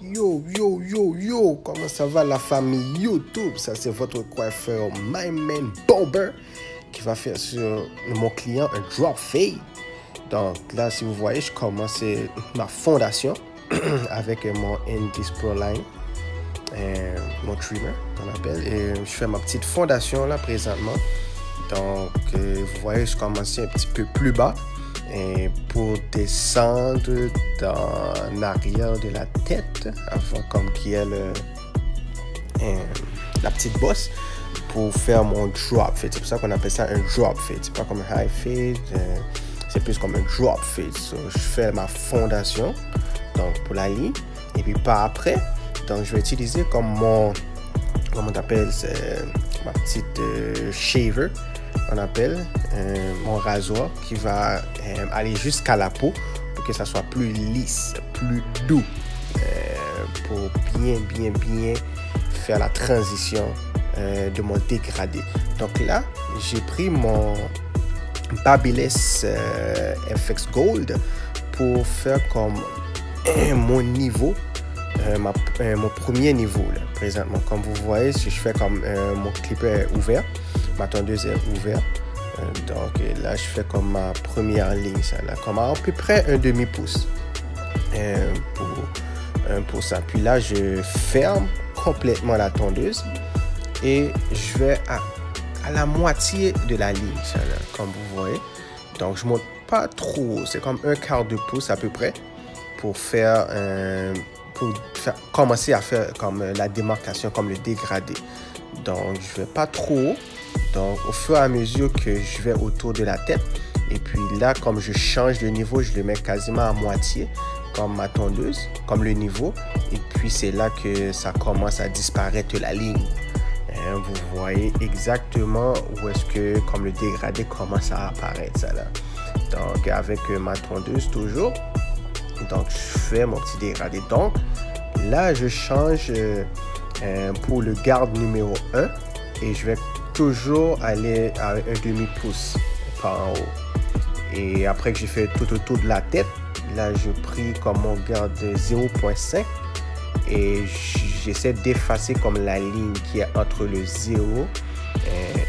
Yo, comment ça va la famille YouTube? Ça c'est votre coiffeur My Man Barber qui va faire sur mon client un drop fade. Donc là, si vous voyez, je commence ma fondation avec mon Indis Pro Line, mon trimmer qu'on appelle, et je fais ma petite fondation là présentement. Donc vous voyez, je commence un petit peu plus bas et pour descendre dans l'arrière de la tête avant comme qu'il y ait la petite bosse pour faire mon drop fade. C'est pour ça qu'on appelle ça un drop fade. C'est pas comme un high fade, c'est plus comme un drop fade. So, je fais ma fondation donc pour la ligne et puis par après, donc je vais utiliser comme mon, comment on appelle, ma petite shaver, on appelle mon rasoir qui va aller jusqu'à la peau pour que ça soit plus lisse, plus doux, pour bien faire la transition de mon dégradé. Donc là, j'ai pris mon Babyliss FX Gold pour faire comme mon niveau, mon premier niveau là, présentement. Comme vous voyez, si je fais comme mon clipper est ouvert, ma tondeuse est ouverte. Donc là, je fais comme ma première ligne, ça là, comme à peu près un demi-pouce pour ça. Puis là, je ferme complètement la tondeuse et je vais à la moitié de la ligne, ça là, comme vous voyez. Donc, je monte pas trop, c'est comme un quart de pouce à peu près pour commencer à faire comme la démarcation, comme le dégradé. Donc, je vais pas trop haut. Donc, au fur et à mesure que je vais autour de la tête, et puis là, comme je change de niveau, je le mets quasiment à moitié, comme ma tondeuse, comme le niveau. Et puis, c'est là que ça commence à disparaître la ligne. Vous voyez exactement où est-ce que, comme le dégradé commence à apparaître, ça là. Donc, avec ma tondeuse toujours. Donc, je fais mon petit dégradé. Donc, là, je change pour le garde numéro 1 et je vais toujours aller à un demi-pouce par en haut. Et après que j'ai fait tout autour de la tête, là, je pris comme mon garde 0.5 et j'essaie d'effacer comme la ligne qui est entre le 0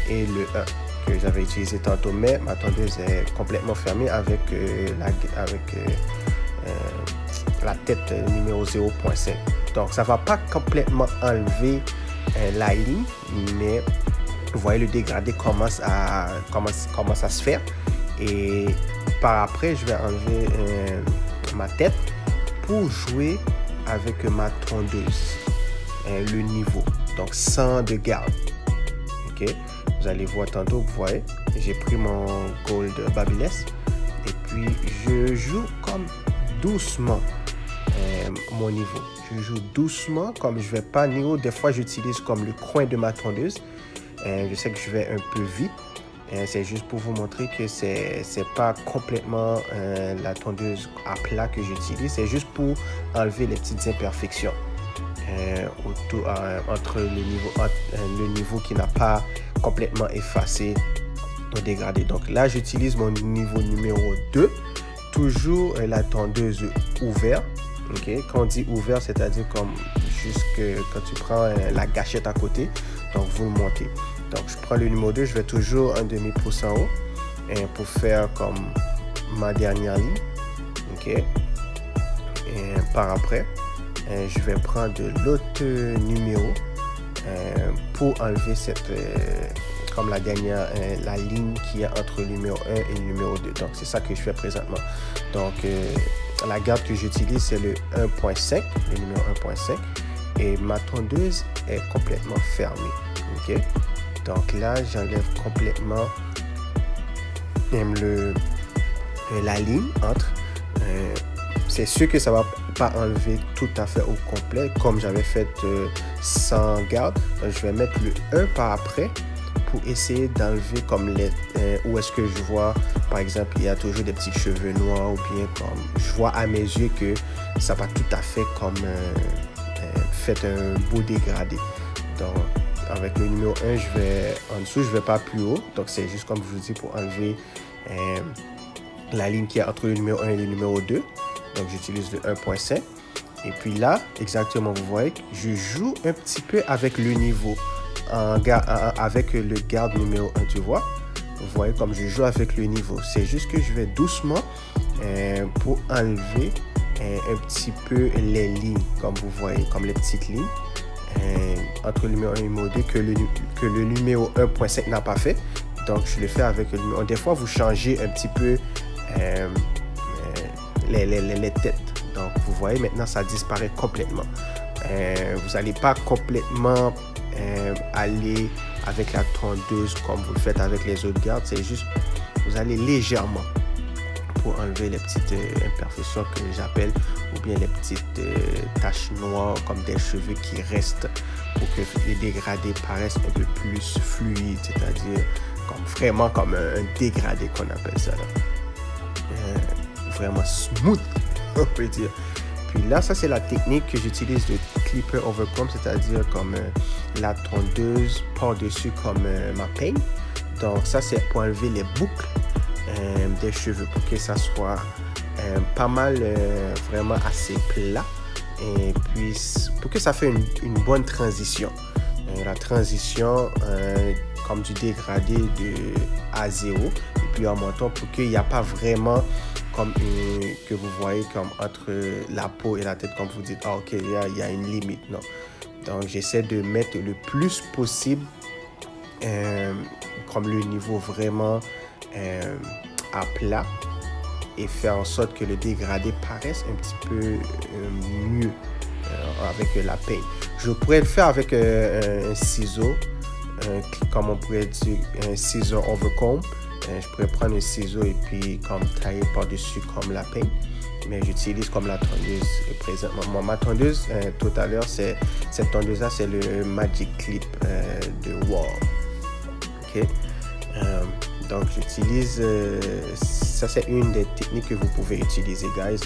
et le 1 que j'avais utilisé tantôt. Mais ma tondeuse est complètement fermée avec la tête numéro 0.5. Donc, ça ne va pas complètement enlever la ligne, mais vous voyez, le dégradé commence à se faire. Et par après, je vais enlever ma tête pour jouer avec ma tondeuse, le niveau. Donc, sans de garde. Ok, vous allez voir tantôt, vous voyez, j'ai pris mon Gold Babyliss et puis je joue comme doucement mon niveau. Je joue doucement, comme je vais pas niveau. Des fois, j'utilise comme le coin de ma tondeuse. Je sais que je vais un peu vite. C'est juste pour vous montrer que c'est pas complètement la tondeuse à plat que j'utilise. C'est juste pour enlever les petites imperfections entre le niveau qui n'a pas complètement effacé au dégradé. Donc là, j'utilise mon niveau numéro 2. Toujours la tondeuse ouverte. Okay? Quand on dit ouvert, c'est-à-dire comme juste quand tu prends la gâchette à côté, donc vous le montez. Donc je prends le numéro 2, je vais toujours un demi-pouce en haut pour faire comme ma dernière ligne. Ok. Et par après, je vais prendre l'autre numéro pour enlever cette comme la dernière, la ligne qui est entre le numéro 1 et le numéro 2. Donc c'est ça que je fais présentement. Donc la garde que j'utilise, c'est le 1.5, le numéro 1.5. Et ma tondeuse est complètement fermée. Ok. Donc là, j'enlève complètement la ligne entre. C'est sûr que ça va pas enlever tout à fait au complet, comme j'avais fait sans garde. Donc, je vais mettre le 1 par après pour essayer d'enlever comme où est-ce que je vois, par exemple, il y a toujours des petits cheveux noirs ou bien comme je vois à mes yeux que ça va tout à fait comme fait un beau dégradé. Donc avec le numéro 1, je vais en dessous, je vais pas plus haut. Donc c'est juste comme je vous dis pour enlever la ligne qui est entre le numéro 1 et le numéro 2. Donc j'utilise le 1.5. Et puis là, exactement, vous voyez, je joue un petit peu avec le niveau, avec le garde numéro 1, tu vois. Vous voyez comme je joue avec le niveau. C'est juste que je vais doucement pour enlever un petit peu les lignes, comme vous voyez, comme les petites lignes entre le numéro 1 et le numéro 2 que le numéro 1.5 n'a pas fait. Donc, je le fais avec le numéro 1. Des fois, vous changez un petit peu les têtes. Donc, vous voyez, maintenant, ça disparaît complètement. Vous n'allez pas complètement aller avec la tondeuse comme vous le faites avec les autres gardes. C'est juste, vous allez légèrement pour enlever les petites imperfections que j'appelle, ou bien les petites taches noires comme des cheveux qui restent pour que les dégradés paraissent un peu plus fluides, c'est-à-dire vraiment comme un dégradé qu'on appelle ça là. Vraiment smooth, on peut dire. Puis là, ça c'est la technique que j'utilise de clipper overcomb, c'est-à-dire comme la tondeuse par-dessus comme ma peigne. Donc ça c'est pour enlever les boucles des cheveux pour que ça soit pas mal vraiment assez plat et puis pour que ça fait une bonne transition. La transition comme du dégradé de à 0 et puis en montant pour qu'il n'y a pas vraiment comme que vous voyez comme entre la peau et la tête comme vous dites ah ok il y a une limite. Non, donc j'essaie de mettre le plus possible comme le niveau vraiment à plat et faire en sorte que le dégradé paraisse un petit peu mieux avec la peigne. Je pourrais le faire avec un ciseau, comme on pourrait dire un ciseau overcomb. Je pourrais prendre un ciseau et puis comme tailler par-dessus comme la peigne, mais j'utilise comme la tondeuse présentement. Ma tondeuse tout à l'heure, cette tondeuse là, c'est le Magic Clip de Wahl. Ok. Donc j'utilise, ça c'est une des techniques que vous pouvez utiliser guys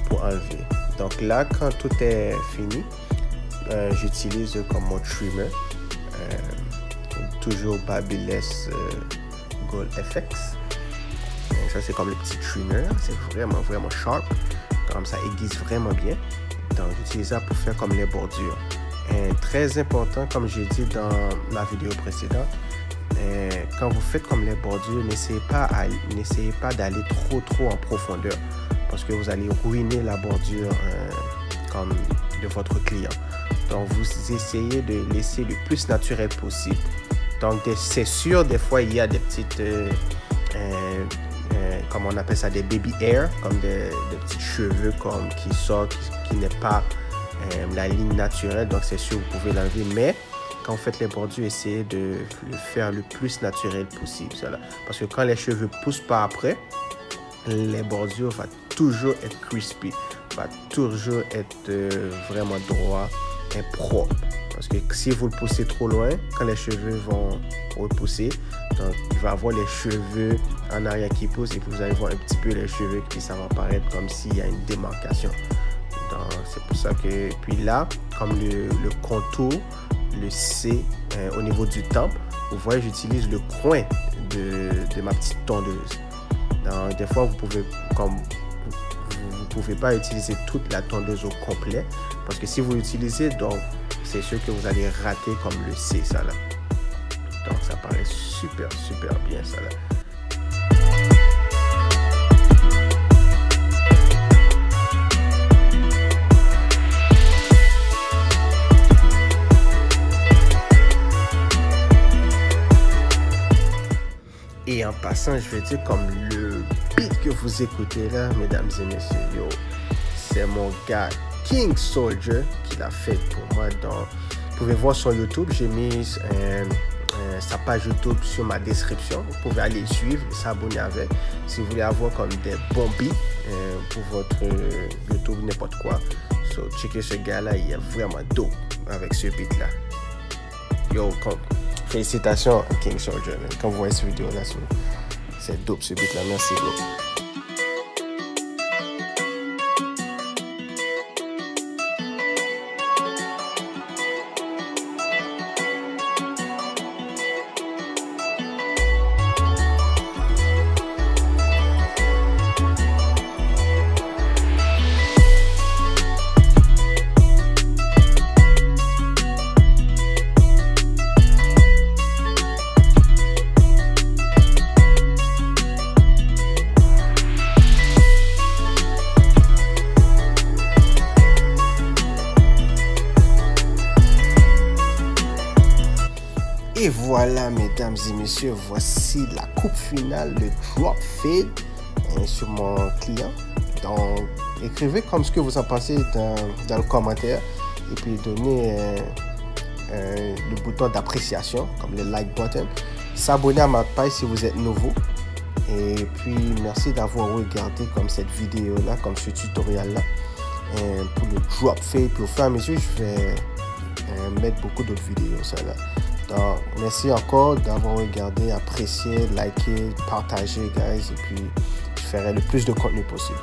pour enlever. Donc là quand tout est fini, j'utilise comme mon trimmer, toujours Babyliss Gold FX. Donc ça c'est comme le petit trimmer, c'est vraiment sharp, comme ça aiguise vraiment bien. Donc j'utilise ça pour faire comme les bordures. Très important comme j'ai dit dans la vidéo précédente, quand vous faites comme les bordures, n'essayez pas d'aller trop en profondeur parce que vous allez ruiner la bordure comme de votre client. Donc vous essayez de laisser le plus naturel possible. Donc c'est sûr, des fois il y a des petites comme on appelle ça, des baby hair, comme des petits cheveux comme qui sortent, qui n'est pas la ligne naturelle. Donc c'est sûr vous pouvez l'enlever, mais quand vous faites les bordures, essayez de le faire le plus naturel possible. Cela. Parce que quand les cheveux poussent par après, les bordures vont toujours être crispy, va toujours être vraiment droit et propre. Parce que si vous le poussez trop loin, quand les cheveux vont repousser, donc il va avoir les cheveux en arrière qui poussent et vous allez voir un petit peu les cheveux qui ça va paraître comme s'il y a une démarcation. Donc c'est pour ça que, puis là, comme le contour, le C au niveau du temple, vous voyez j'utilise le coin de ma petite tondeuse. Donc, des fois vous pouvez pas utiliser toute la tondeuse au complet parce que si vous l'utilisez, donc c'est sûr que vous allez rater comme le C ça là. Donc ça paraît super bien ça là. Et en passant, je vais dire comme le beat que vous écoutez là, mesdames et messieurs, yo, c'est mon gars King Soldier qui l'a fait pour moi. Vous pouvez voir sur YouTube, j'ai mis sa page YouTube sur ma description. Vous pouvez aller le suivre, s'abonner avec. Si vous voulez avoir comme des bons beats pour votre YouTube, n'importe quoi. So, checkez ce gars là, il est vraiment dope avec ce beat là. Yo, félicitations à King Soldier, man. Quand vous voyez cette vidéo là, c'est dope ce beat là, merci bro. Et voilà, mesdames et messieurs, voici la coupe finale, le drop fade sur mon client. Donc, écrivez comme ce que vous en pensez dans le commentaire et puis donnez le bouton d'appréciation, comme le like button. S'abonner à ma page si vous êtes nouveau. Et puis, merci d'avoir regardé comme cette vidéo-là, comme ce tutoriel-là pour le drop fade. Puis au fur et à mesure, je vais mettre beaucoup d'autres vidéos, ça là. Donc, merci encore d'avoir regardé, apprécié, liké, partagé, guys. Et puis, je ferai le plus de contenu possible.